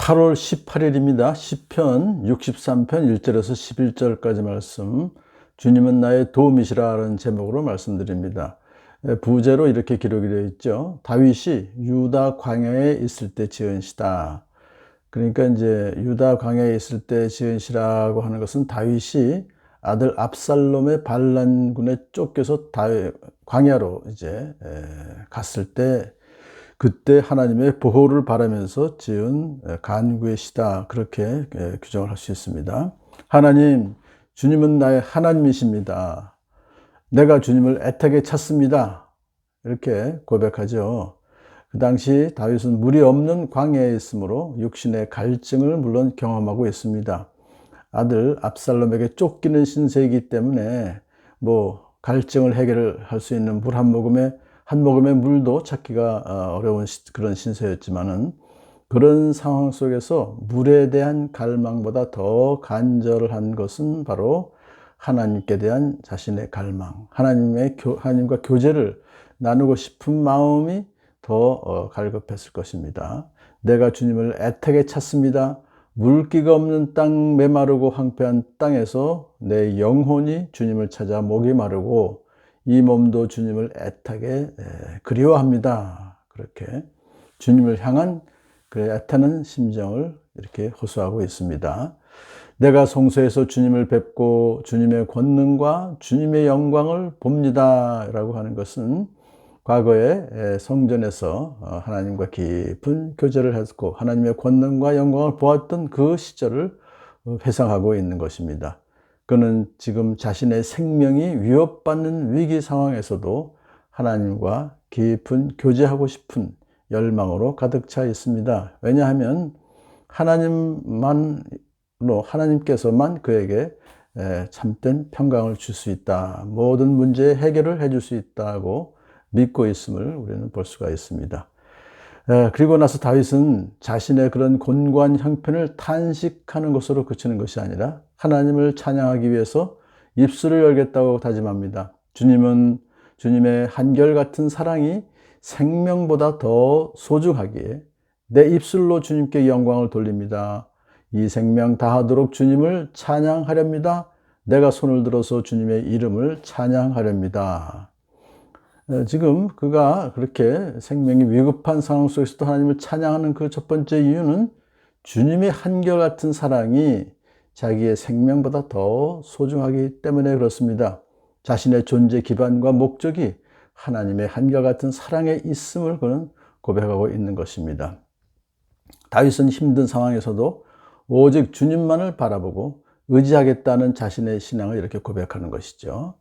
8월 18일입니다. 시편 63편 1절에서 11절까지 말씀, 주님은 나의 도움이시라는 제목으로 말씀드립니다. 부제로 이렇게 기록이 되어 있죠. 다윗이 유다 광야에 있을 때 지은 시다. 그러니까 이제 유다 광야에 있을 때 지은 시라고 하는 것은 다윗이 아들 압살롬의 반란군에 쫓겨서 광야로 이제 갔을 때, 그때 하나님의 보호를 바라면서 지은 간구의 시다, 그렇게 규정을 할 수 있습니다. 하나님, 주님은 나의 하나님이십니다. 내가 주님을 애타게 찾습니다. 이렇게 고백하죠. 그 당시 다윗은 물이 없는 광야에 있으므로 육신의 갈증을 물론 경험하고 있습니다. 아들 압살롬에게 쫓기는 신세이기 때문에 갈증을 해결할 수 있는 물 한 모금의 물도 찾기가 어려운 그런 신세였지만은, 그런 상황 속에서 물에 대한 갈망보다 더 간절한 것은 바로 하나님께 대한 자신의 갈망, 하나님과 교제를 나누고 싶은 마음이 더 갈급했을 것입니다. 내가 주님을 애타게 찾습니다. 물기가 없는 땅, 메마르고 황폐한 땅에서 내 영혼이 주님을 찾아 목이 마르고 이 몸도 주님을 애타게 그리워합니다. 그렇게 주님을 향한 그 애타는 심정을 이렇게 호소하고 있습니다. 내가 성소에서 주님을 뵙고 주님의 권능과 주님의 영광을 봅니다 라고 하는 것은, 과거에 성전에서 하나님과 깊은 교제를 했고 하나님의 권능과 영광을 보았던 그 시절을 회상하고 있는 것입니다. 그는 지금 자신의 생명이 위협받는 위기 상황에서도 하나님과 깊은 교제하고 싶은 열망으로 가득 차 있습니다. 왜냐하면 하나님께서만 그에게 참된 평강을 줄 수 있다, 모든 문제의 해결을 해줄 수 있다고 믿고 있음을 우리는 볼 수가 있습니다. 그리고 나서 다윗은 자신의 그런 곤고한 형편을 탄식하는 것으로 그치는 것이 아니라 하나님을 찬양하기 위해서 입술을 열겠다고 다짐합니다. 주님은 주님의 한결같은 사랑이 생명보다 더 소중하기에 내 입술로 주님께 영광을 돌립니다. 이 생명 다하도록 주님을 찬양하렵니다. 내가 손을 들어서 주님의 이름을 찬양하렵니다. 지금 그가 그렇게 생명이 위급한 상황 속에서도 하나님을 찬양하는 그 첫 번째 이유는 주님의 한결같은 사랑이 자기의 생명보다 더 소중하기 때문에 그렇습니다. 자신의 존재 기반과 목적이 하나님의 한결같은 사랑에 있음을 그는 고백하고 있는 것입니다. 다윗은 힘든 상황에서도 오직 주님만을 바라보고 의지하겠다는 자신의 신앙을 이렇게 고백하는 것이죠.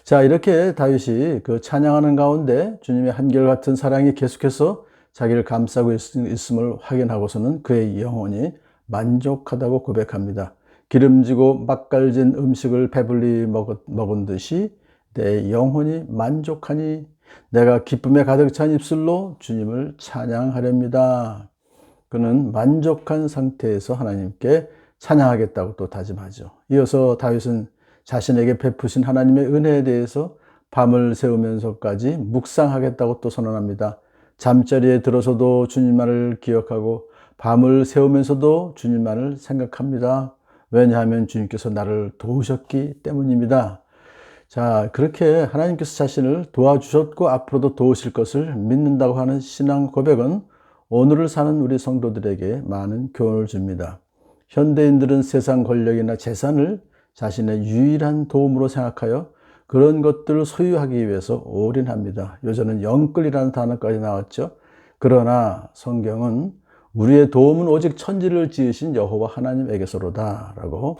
자, 이렇게 다윗이 그 찬양하는 가운데 주님의 한결같은 사랑이 계속해서 자기를 감싸고 있음을 확인하고서는 그의 영혼이 만족하다고 고백합니다. 기름지고 맛깔진 음식을 배불리 먹은 듯이 내 영혼이 만족하니 내가 기쁨에 가득 찬 입술로 주님을 찬양하렵니다. 그는 만족한 상태에서 하나님께 찬양하겠다고 또 다짐하죠. 이어서 다윗은 자신에게 베푸신 하나님의 은혜에 대해서 밤을 새우면서까지 묵상하겠다고 또 선언합니다. 잠자리에 들어서도 주님만을 기억하고 밤을 새우면서도 주님만을 생각합니다. 왜냐하면 주님께서 나를 도우셨기 때문입니다. 자, 그렇게 하나님께서 자신을 도와주셨고 앞으로도 도우실 것을 믿는다고 하는 신앙 고백은 오늘을 사는 우리 성도들에게 많은 교훈을 줍니다. 현대인들은 세상 권력이나 재산을 자신의 유일한 도움으로 생각하여 그런 것들을 소유하기 위해서 올인합니다. 요새는 영끌이라는 단어까지 나왔죠. 그러나 성경은 우리의 도움은 오직 천지를 지으신 여호와 하나님에게서로다 라고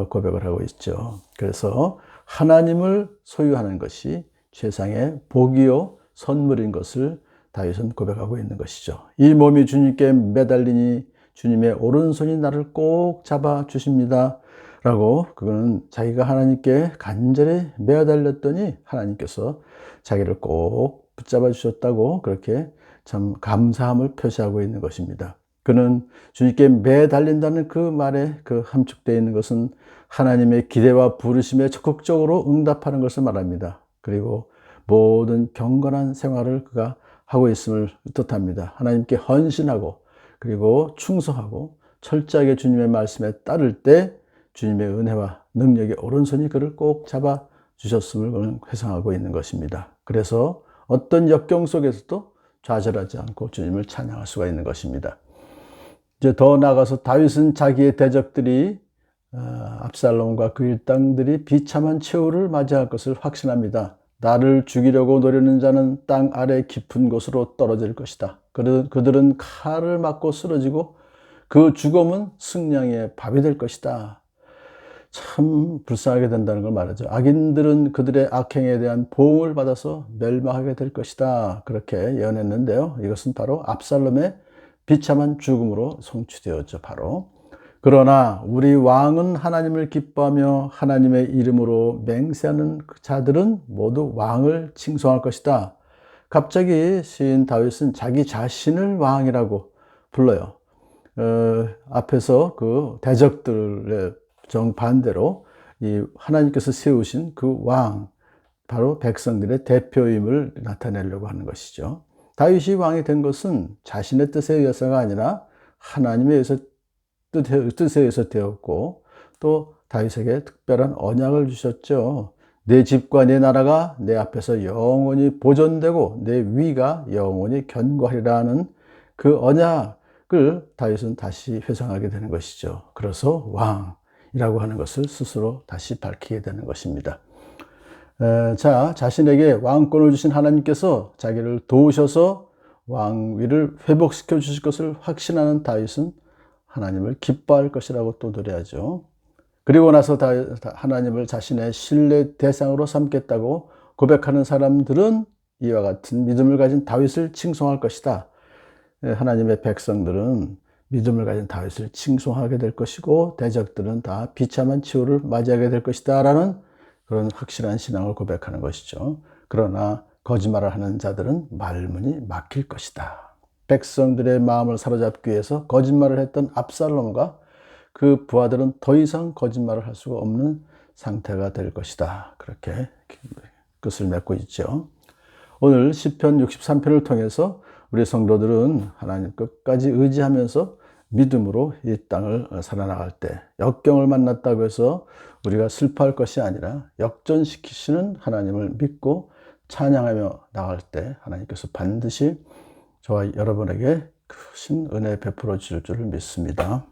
고백을 하고 있죠. 그래서 하나님을 소유하는 것이 최상의 복이요 선물인 것을 다윗은 고백하고 있는 것이죠. 이 몸이 주님께 매달리니 주님의 오른손이 나를 꼭 잡아 주십니다 라고, 그거는 자기가 하나님께 간절히 매달렸더니 하나님께서 자기를 꼭 붙잡아 주셨다고 그렇게 참 감사함을 표시하고 있는 것입니다. 그는 주님께 매달린다는 그 말에 그 함축되어 있는 것은 하나님의 기대와 부르심에 적극적으로 응답하는 것을 말합니다. 그리고 모든 경건한 생활을 그가 하고 있음을 뜻합니다. 하나님께 헌신하고 그리고 충성하고 철저하게 주님의 말씀에 따를 때 주님의 은혜와 능력의 오른손이 그를 꼭 잡아 주셨음을 회상하고 있는 것입니다. 그래서 어떤 역경 속에서도 좌절하지 않고 주님을 찬양할 수가 있는 것입니다. 이제 더 나아가서 다윗은 자기의 대적들이 압살롬과 그 일당들이 비참한 최후를 맞이할 것을 확신합니다. 나를 죽이려고 노리는 자는 땅 아래 깊은 곳으로 떨어질 것이다. 그들은 칼을 맞고 쓰러지고 그 죽음은 승냥이의 밥이 될 것이다. 참 불쌍하게 된다는 걸 말하죠. 악인들은 그들의 악행에 대한 보응을 받아서 멸망하게 될 것이다. 그렇게 예언했는데요. 이것은 바로 압살롬의 비참한 죽음으로 성취되었죠. 바로. 그러나 우리 왕은 하나님을 기뻐하며 하나님의 이름으로 맹세하는 자들은 모두 왕을 칭송할 것이다. 갑자기 시인 다윗은 자기 자신을 왕이라고 불러요. 앞에서 그 대적들의 정반대로 이 하나님께서 세우신 그 왕, 바로 백성들의 대표임을 나타내려고 하는 것이죠. 다윗이 왕이 된 것은 자신의 뜻에 의해서가 아니라 하나님의 뜻에 의해서 되었고, 또 다윗에게 특별한 언약을 주셨죠. 내 집과 내 나라가 내 앞에서 영원히 보존되고 내 위가 영원히 견고하리라는 그 언약을 다윗은 다시 회상하게 되는 것이죠. 그래서 왕이라고 하는 것을 스스로 다시 밝히게 되는 것입니다. 자신에게 왕권을 주신 하나님께서 자기를 도우셔서 왕위를 회복시켜 주실 것을 확신하는 다윗은 하나님을 기뻐할 것이라고 또 노래하죠. 그리고 나서 하나님을 자신의 신뢰 대상으로 삼겠다고 고백하는 사람들은 이와 같은 믿음을 가진 다윗을 칭송할 것이다. 하나님의 백성들은 믿음을 가진 다윗을 칭송하게 될 것이고 대적들은 다 비참한 치유를 맞이하게 될 것이다 라는 그런 확실한 신앙을 고백하는 것이죠. 그러나 거짓말을 하는 자들은 말문이 막힐 것이다. 백성들의 마음을 사로잡기 위해서 거짓말을 했던 압살롬과 그 부하들은 더 이상 거짓말을 할 수가 없는 상태가 될 것이다. 그렇게 끝을 맺고 있죠. 오늘 시편 63편을 통해서 우리 성도들은 하나님 끝까지 의지하면서 믿음으로 이 땅을 살아나갈 때 역경을 만났다고 해서 우리가 슬퍼할 것이 아니라 역전시키시는 하나님을 믿고 찬양하며 나갈 때 하나님께서 반드시 저와 여러분에게 크신 은혜 베풀어 주실 줄을 믿습니다.